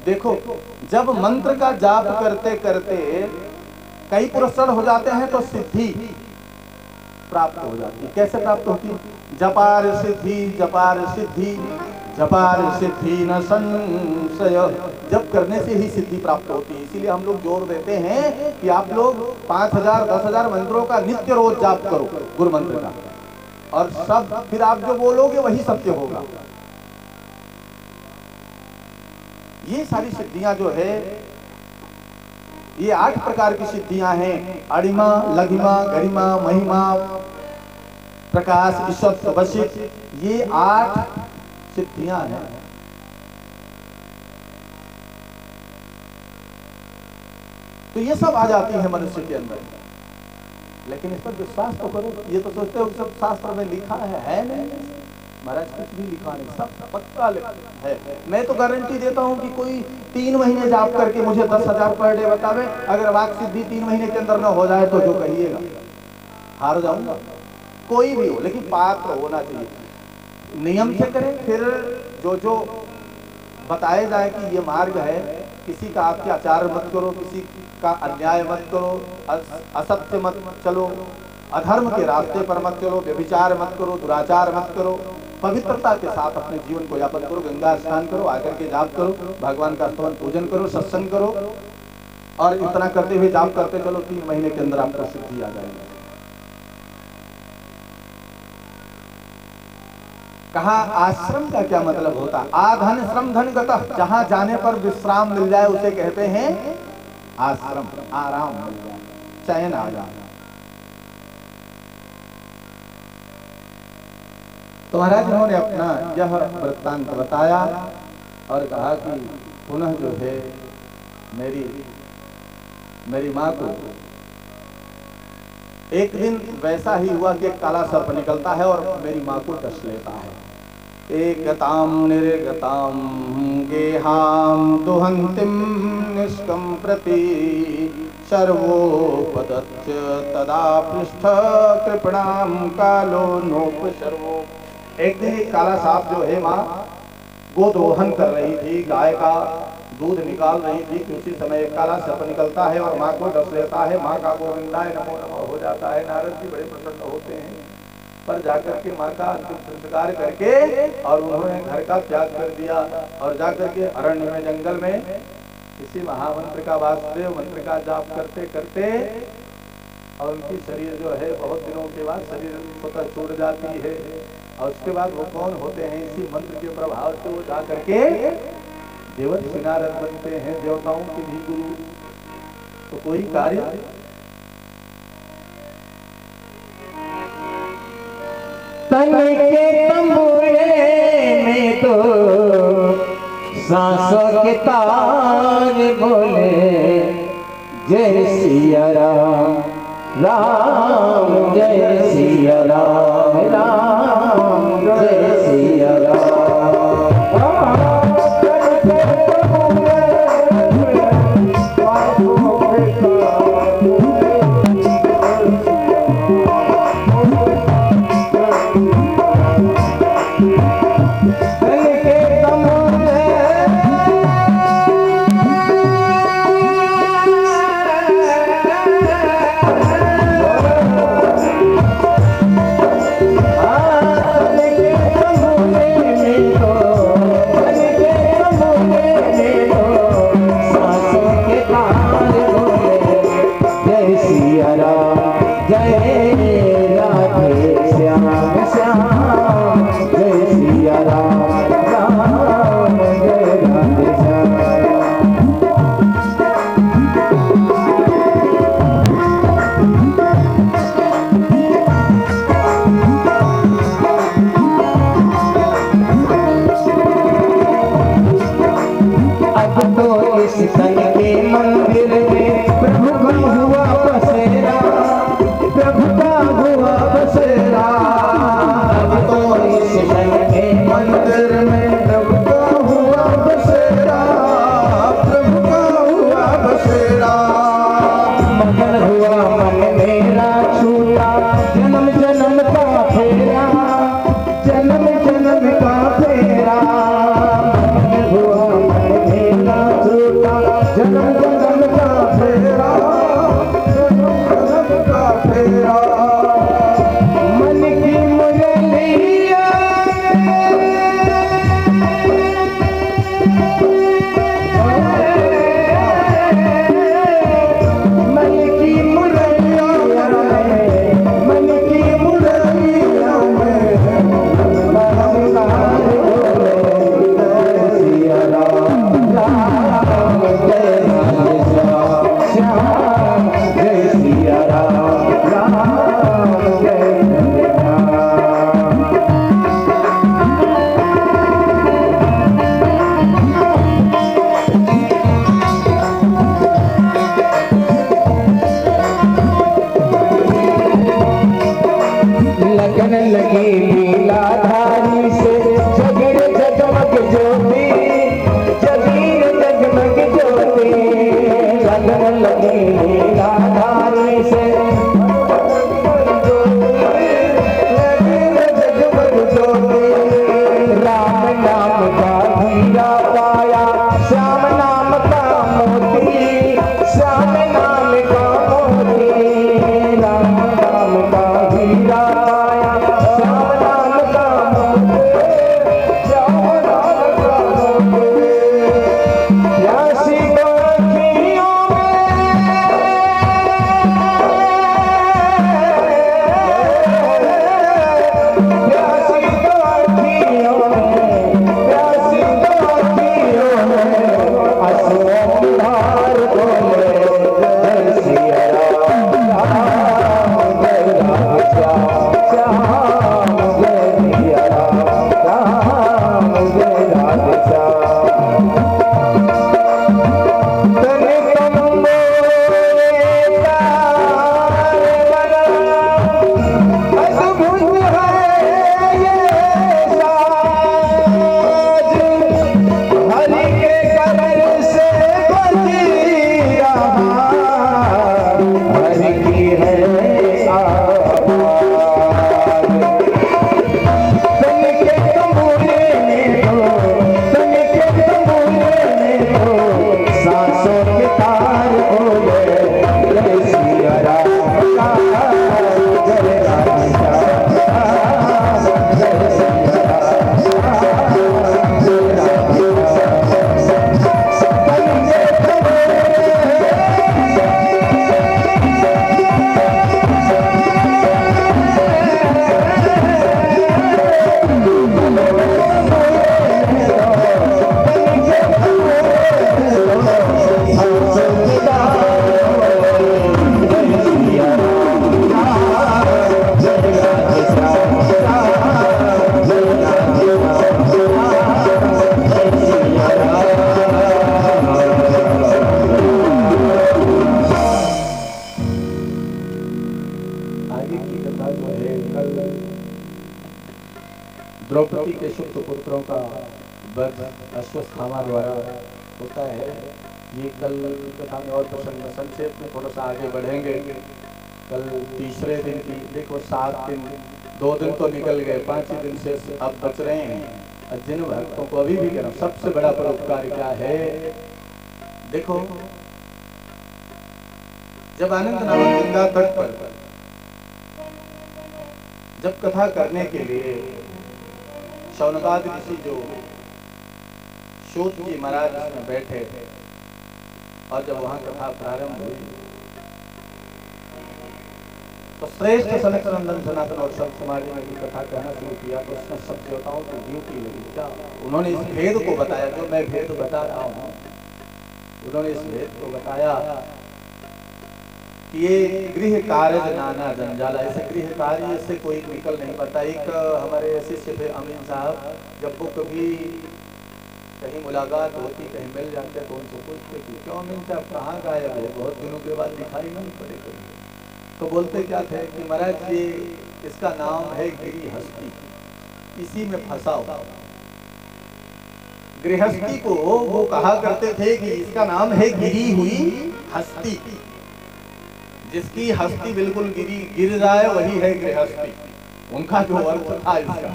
देखो, जब मंत्र का जाप करते करते कई पुरस्कार हो जाते हैं तो सिद्धि प्राप्त हो जाती है। कैसे प्राप्त होती है? जपार सिद्धि, जपार सिद्धि, जपार सिद्धि न संशय। जप करने से ही सिद्धि प्राप्त होती है। इसीलिए हम लोग जोर देते हैं कि आप लोग 5000 10,000 मंत्रों का नित्य रोज जाप करो, गुरु मंत्र का, और सब फिर आप जो बोलोगे वही सत्य होगा। ये सारी सिद्धियां जो है, ये 8 प्रकार की सिद्धियां हैं। अणिमा, लघिमा, गरिमा, महिमा, प्रकाश, ईश्वर, वशिष्ठ, ये 8 सिद्धियां हैं। तो ये सब आ जाती है मनुष्य के अंदर, लेकिन इस पर विश्वास तो करो। ये तो सोचते हो सब शास्त्र में लिखा है नहीं। महाराज कुछ भी लिखा नहीं, सब पक्का है। मैं तो गारंटी देता हूं कि कोई 3 महीने जाप करके मुझे 10,000 पर डे बतावे, अगर वाक सिद्धि 3 महीने के अंदर न हो जाए तो जो कहिएगा हार जाऊंगा। कोई भी हो, लेकिन पात्र होना चाहिए, नियम से करें। फिर जो बताया जाए कि ये मार्ग है, किसी का अत्याचार मत करो, किसी का अन्याय मत करो, असत्य मत चलो, अधर्म के रास्ते पर मत चलो, व्यभिचार मत करो, दुराचार मत करो, पवित्रता के साथ अपने जीवन को यापन करो, गंगा स्नान करो, आकर के जाप करो, भगवान का स्तवन पूजन करो, सत्संग करो, और इतना करते हुए जाप करते चलो, 3 महीने के अंदर आपको सिद्धि आ जाएगी। कहा आश्रम का क्या मतलब होता? आधन श्रम धन गतः, जहां जाने पर विश्राम मिल जाए उसे कहते हैं आश्रम, आराम मिल जाए, चैन आ जाए। तो महाराज इन्होंने अपना यह वृत्तांत बताया और कहा कि पुनः जो है मेरी माँ को एक दिन वैसा ही हुआ कि काला सर्प निकलता है और मेरी माँ को डस लेता है। एकताम निर्गताम गेहाम दुहंतिम निष्कम प्रति सर्वोपदच्च तदा पृष्ठ कृपणाम कालो नोपसर्वो। एक दिन एक काला सांप जो है माँ गोदोहन कर रही थी, गाय का दूध निकाल रही थी कि उसी समय एक काला सर्प निकलता है और माँ को डस लेता है। माँ का गोविंदाय नमो नमः हो जाता है। नारद जी बड़े प्रसन्न होते हैं, पर जाकर के माँ का अंतिम संस्कार करके और उन्होंने घर का त्याग कर दिया और जाकर के अरण्य में, जंगल में इसी महामंत्र का, वासुदेव मंत्र का जाप करते करते और उनकी शरीर जो है बहुत दिनों के बाद शरीर स्वतः छूट जाती है। और उसके बाद वो कौन होते हैं? इसी मंत्र के प्रभाव से वो जा करके देवत नारद बनते हैं, देवताओं के भी गुरु। तो कोई कार्य तन के तंबुरे में तो सांसों के तार बोले, जय सिया राम राम जय सिया राम राम जय सिया राम। श्याम नाम का मोती, राम नाम का द्रौपदी के शुद्ध पुत्रों का वध अश्वत्थामा द्वारा होता है। ये कल की कथा में और प्रसंग संक्षेप में थोड़ा सा आगे बढ़ेंगे। कल तीसरे दिन की देखो 7 दिन, 2 दिन तो निकल गए, 5 दिन से अब बच रहे हैं। जिन भक्तों को अभी भी कह रहा हूं, सबसे बड़ा परोपकार क्या है? देखो, जब आनंद नामक गंगा तट पर जब कथा करने के लिए शौनकादि ऋषि जो शोध जी महाराज में बैठे और जब वहां कथा प्रारंभ हुई तो श्रेष्ठ सनक नंदन सनातन और सब समाज ने भी कथा कहना शुरू किया। तो उसमें सब देवताओं को ड्यूटी लगी। क्या उन्होंने इस भेद को बताया जो मैं भेद बता रहा हूं। उन्होंने इस भेद को बताया कि ये गृह कार्य नाना जंजाल, ऐसे गृह कार्य से कोई निकल नहीं पाता। एक हमारे शिष्य थे अमीन साहब, जब वो कभी कहीं मुलाकात होती, कहीं मिल जाते तो उनसे पूछते कि क्यों अमीन साहब कहाँ गायब हो, बहुत दिनों के बाद दिखाई नहीं पड़े। तो बोलते क्या थे कि महाराज ये इसका नाम है गिरी हस्ती, इसी में फंसा हुआ। गृहस्थी को वो कहा करते थे कि इसका नाम है गिरी हुई हस्ती, जिसकी हस्ती बिल्कुल गिर जाए वही है गृहस्थी। उनका जो अर्थ था इसका,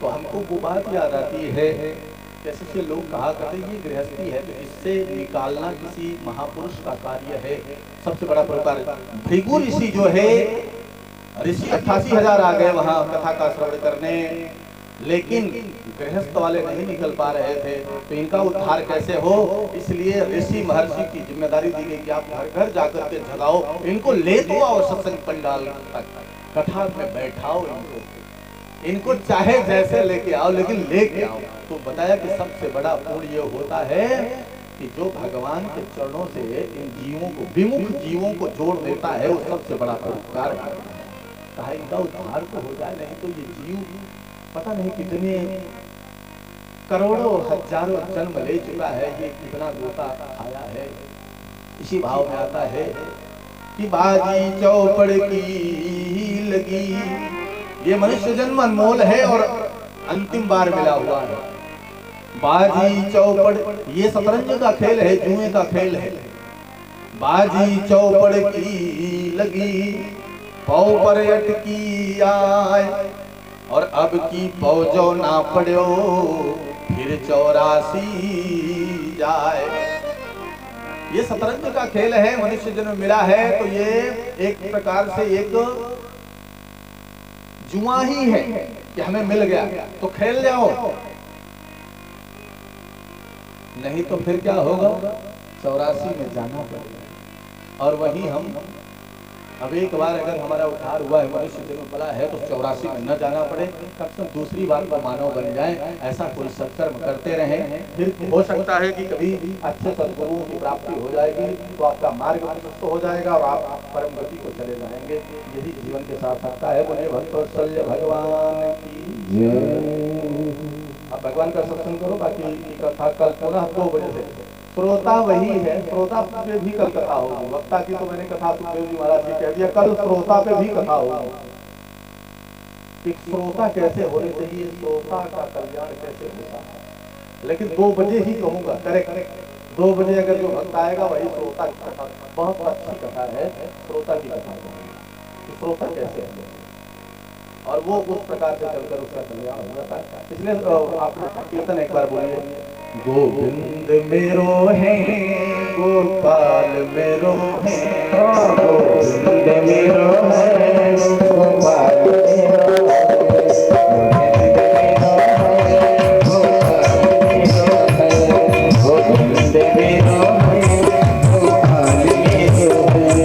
तो हमको वो बात याद आती है जैसे से लोग कहा करते ये गृहस्थी है, तो इससे निकालना किसी महापुरुष का कार्य है। सबसे बड़ा प्रकार भृगु ऋषि जो है, ऋषि 88,000 आ गए वहां कथा का श्रवण करने, लेकिन गृहस्थ वाले नहीं निकल पा रहे थे। तो इनका उद्धार कैसे हो, इसलिए ऋषि महर्षि की जिम्मेदारी दी गई कि आप घर घर जाकर के जगाओ, इनको ले दो और सत्संग पंडाल तक कथा में बैठाओ, इनको चाहे जैसे लेके आओ लेकिन लेके आओ। तो बताया कि सबसे बड़ा पुण्य ये होता है कि जो भगवान के चरणों से इन जीवों को, विमुख जीवों को जोड़ देता है, वो सबसे बड़ा उपकार है। कहा इनका उद्धार तो हो जाए, नहीं तो ये जीव पता नहीं कितने करोड़ों हजारों जन्म ले चुका है, ये कितना गोता खाया है। इसी भाव में आता है कि बाजी चौपड़ की लगी, ये मनुष्य जन्म अनमोल है और अंतिम बार मिला हुआ है। बाजी चौपड़, ये शतरंज का खेल है, जुए का खेल है। बाजी चौपड़ की लगी, पौ पर अटकी आए, और अब की पौजो ना पड़ो, फिर 84 जाए। ये शतरंज का खेल है, मनुष्य जन्म मिला है तो ये एक प्रकार से एक जुआ ही है कि हमें मिल गया तो खेल जाओ, नहीं तो फिर क्या होगा, 84 में जाना पड़ेगा। और वही हम अब एक बार अगर हमारा उद्धार हुआ है, मनुष्य जन्म पला है, तो 84 में न जाना पड़े, कब तक दूसरी बार को मानव बन जाए। ऐसा कोई सत्कर्म करते रहें, फिर हो सकता है कि कभी अच्छे सद्गुरुओं की प्राप्ति हो जाएगी, तो आपका मार्ग प्रशस्त हो जाएगा और आप परम गति को चले जाएंगे। यही जीवन के साथ सकता है। बोले भक्तवत्सल भगवान की। अब भगवान का सत्संग करो। बाकी कथा कल पुनः 2 बजे से, श्रोता वही है, श्रोता पे भी कल कथा होगी। वक्ता की तो मैंने कथा सुखदेव जी महाराज जी कह दिया, कल श्रोता पे भी कथा होगी कि श्रोता कैसे होने चाहिए, श्रोता का कल्याण कैसे होता है। लेकिन 2 बजे ही कहूंगा, करेक्ट 2 बजे अगर जो भक्त आएगा वही श्रोता की कथा, बहुत अच्छी कथा है, श्रोता की कथा कि श्रोता कैसे है और वो उस प्रकार से चलकर उसका कल्याण हो जाता है। इसलिए आप कीर्तन एक बार बोलिए, गोविंद मेरो है, गोपाल मेरो है, गोविंद मेरो है, गोपाल मेरो है, गोविंद मेरो है, गोपाल मेरो है, गोविंद मेरो है, गोपाल मेरो है।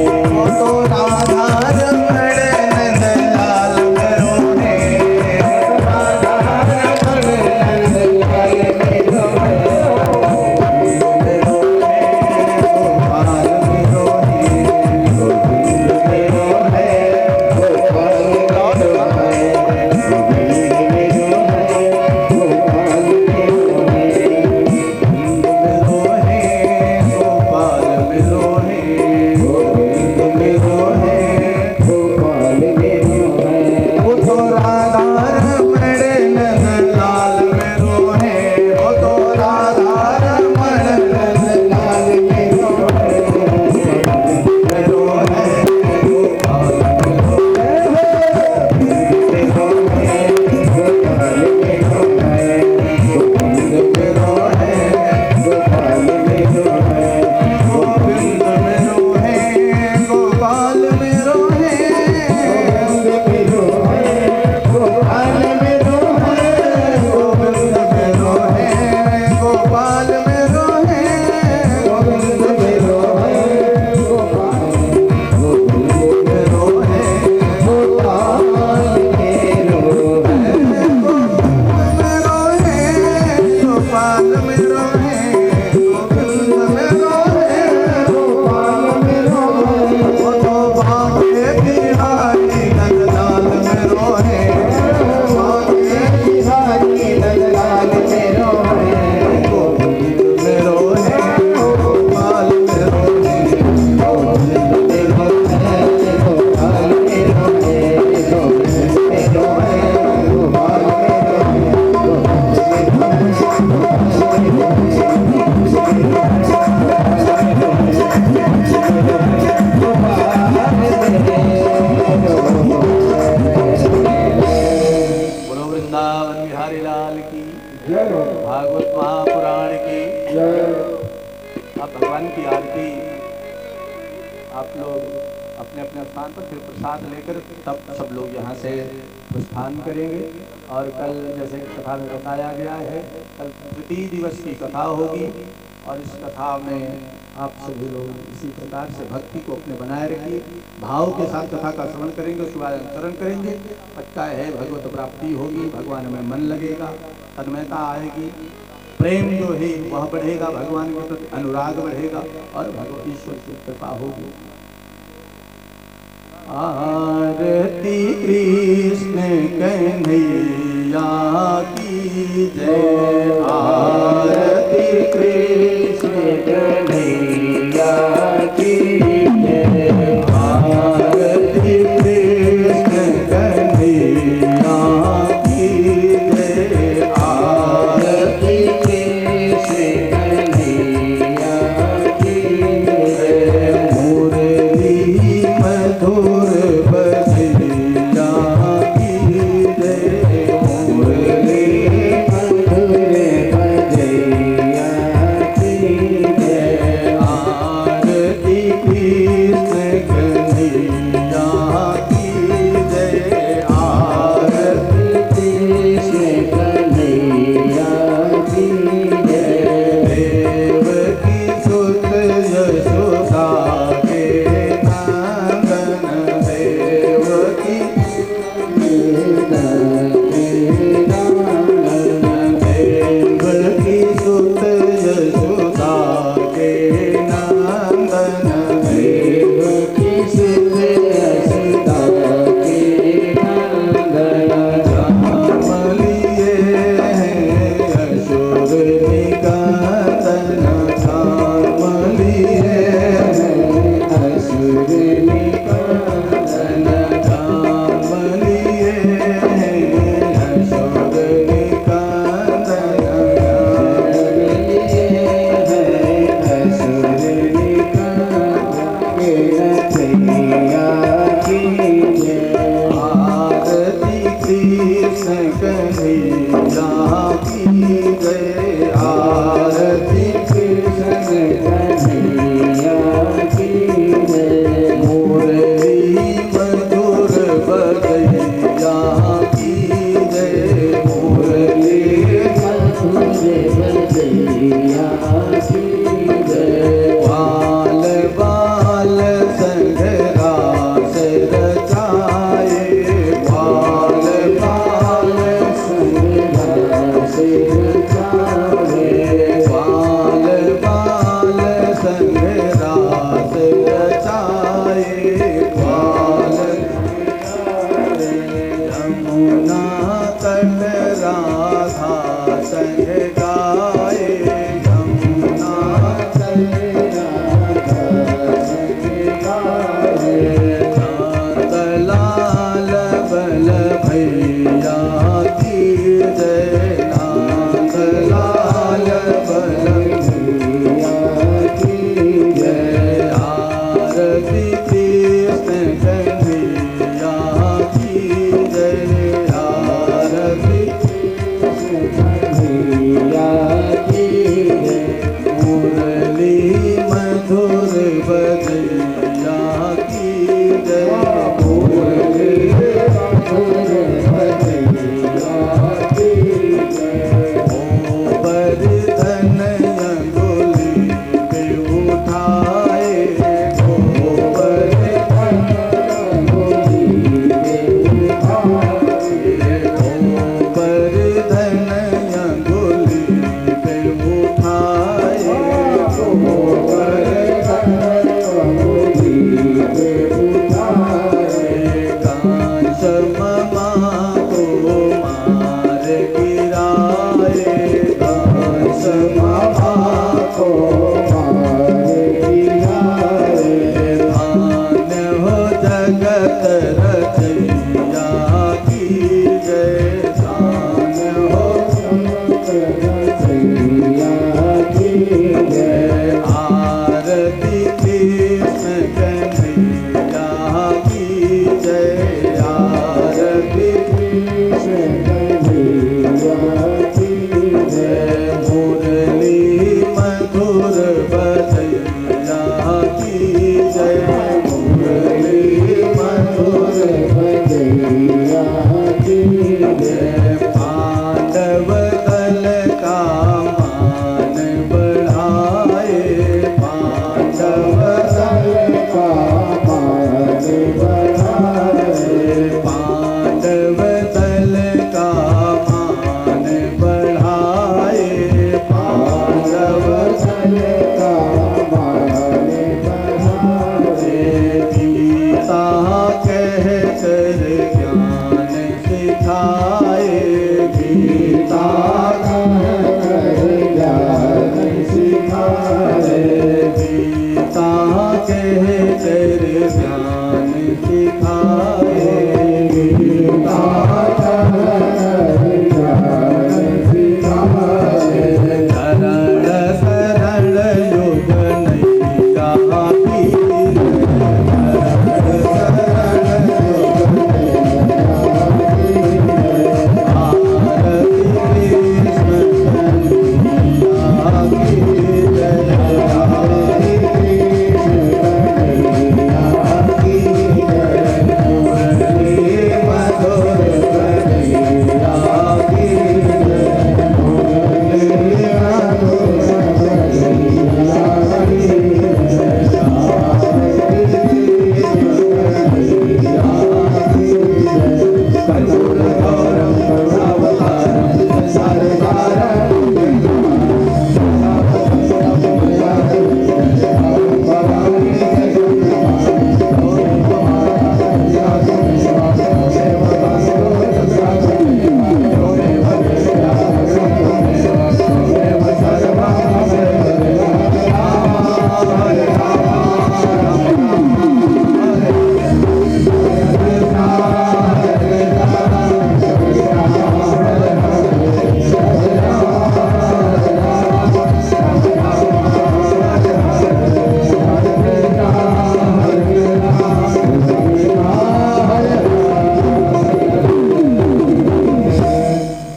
तो राधा रमण नंदलाल मेरो है, राधा रमण नंदलाल मेरो है, गोपाल मेरो है, आरती आप लोग अपने अपने स्थान पर फिर प्रसाद लेकर तब सब लोग यहाँ से प्रस्थान करेंगे। और कल जैसे कथा में बताया गया है, कल तृतीय दिवस की कथा होगी और इस कथा में आप सभी लोग इसी प्रकार से भक्ति को अपने बनाए रखिए, भाव के साथ कथा का श्रवण करेंगे, उसके बाद अनुसरण करेंगे। पक्का है भगवत प्राप्ति होगी, भगवान में मन लगेगा, तन्मयता आएगी, प्रेम जो है वह बढ़ेगा, भगवान के प्रति अनुराग बढ़ेगा और भगवत ईश्वर की कृपा होगी। आरती कृष्ण कन्हैया की जय, आरती कृष्ण कन्हैया की जय, आरती कृष्ण कन्हैया की जय, आरती कृष्ण कन्हैया की जय। मुरली मधुर बजिया की जय, मुरली मधुर बजिया की जय, आरती कृष्ण कन्हैया की जय, आरती कृष्ण कन्हैया की जय। देवकी सुत यशोदा के नंदन, देवकी देवकी सुत यशोदा के नंदन, देवकी सुत यशोदा के नंदन। राम लिए हैं यशोद निकंदन, राम लिए हैं यशोद निकंदन, राम लिए हैं यशोद निकंदन, राम लिए हैं यशोद निकंदन की जय। आरती कृष्ण कन्हैया की जय, आरती कृष्ण कन्हैया की जय। मुरली मधुर बजिया की जय, मुरली मधुर बजिया की जय। बाल बाल संग रास रचाए, बाल बाल संग रास रचाए, बाल बाल संग रास रचाए, बाल यमुना तट राधा संग गाए, यमुना तट राधा संग गाए। नंदलाल बल भैया की जय, नंदलाल बल भैया की जय, आरती कृष्ण कन्हैया की जय, आरती कृष्ण कन्हैया की जय। मुरली मधुर बजिया की जय, मुरली मधुर बजिया की जय। ओ बरधन अंगुली पे उठाए, ओ बरधन अंगुली पे उठाए, ओ बरधन अंगुली पे उठाए, ओ बरधन अंगुली पे उठाए। कांच ममा को मार गिराए, कांच ममा को मार गिराए। के तेरे ज्ञान सिखाए, गीता शरण शरण युग नहीं जाती,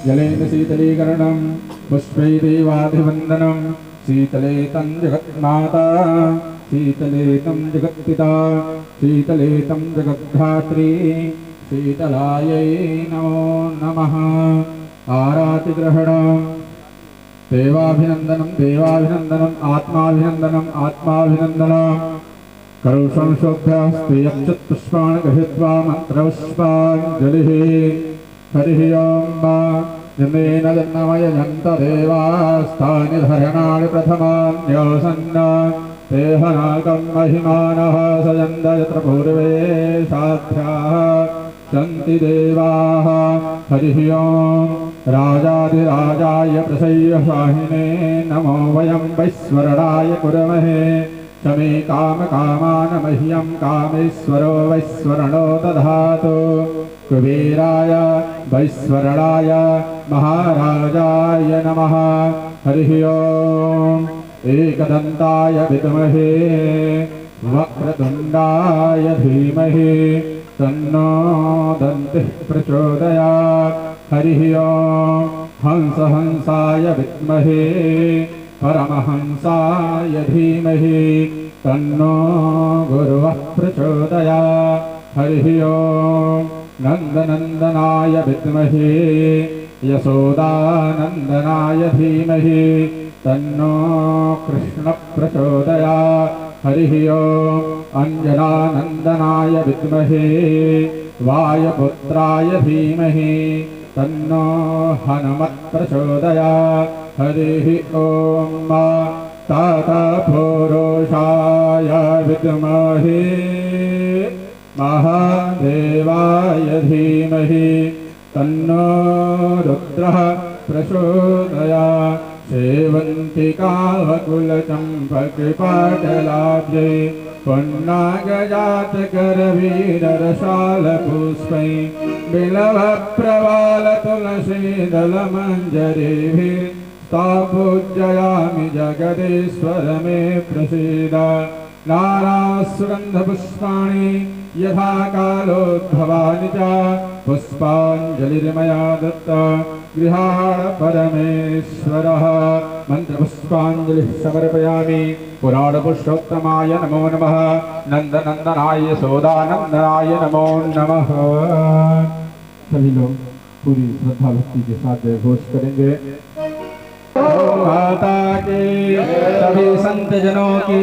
जलेन शीतलीकरणं पुष्पै देवाधिवन्दनं शीतले तं जगन्माता शीतले तं जगत्पिता शीतले तं जगद्धात्री शीतलायै नमो नमः। आरातिग्रहणं देवाभिनन्दनं देवाभिनन्दनं आत्माभिनन्दनं आत्माभिनन्दनं करुषं शोभ्यास्ते यक्षत्पुष्पाणि गृहीत्वा मन्त्रपुष्पाञ्जलिः। हरिः ओं जमेन जन्मयजन्त देवास्तानि धरणानि प्रथमान्योऽसन्न तेहनाकं महिमानः सजन्त यत्र पूर्वे साध्याः सन्ति देवाः। हरिः ओं राजाधिराजाय प्रसह्यशाहिने नमो वयं वैश्वरणाय कुर्महे शमे कामकामान् मह्यं कामेश्वरो वैश्वरणो दधातु। कुबेराय वैश्वरणाय महाराजाय नमः। हरिः ओं एकदन्ताय विद्महे वक्रतुण्डाय धीमहि तन्नो दन्तिः प्रचोदयात्। हरिः ओं हंसहंसाय विद्महे परमहंसाय धीमहि तन्नो गुरुः प्रचोदयात्। हरिः ओं नन्दनन्दनाय विद्महे यशोदानन्दनाय धीमहि तन्नो कृष्णः प्रचोदयात्। हरिः ओं अञ्जनानन्दनाय विद्महे वायुपुत्राय धीमहि तन्नो हनुमत् प्रचोदयात्। हरिः ओं तत्पुरुषाय विद्महे महादेवाय धीमहि तन्नो रुद्रः प्रचोदयात्। सेवन्तिकावकुलचम्पकपाटलाब्जै पुन्नागजातकरवीररसालपुष्पै बिलवप्रवालतुलसीदलमञ्जरीभिः स्थापूजयामि जगदीश्वर मे प्रसीद। नारासुगन्धपुष्पाणि यथा कालोद्भवानि च पुष्पाञ्जलिर्मया दत्ता गृहाण परमेश्वरः। मन्त्रपुष्पाञ्जलिः समर्पयामि। पुराणपुरुषोत्तमाय नमो नमः। नन्दनन्दनाय यशोदानन्दनाय नमो नमः। सभी लोग पूरी श्रद्धा भक्ति के साथ जय घोष करेंगे। माता के सभी संत जनों की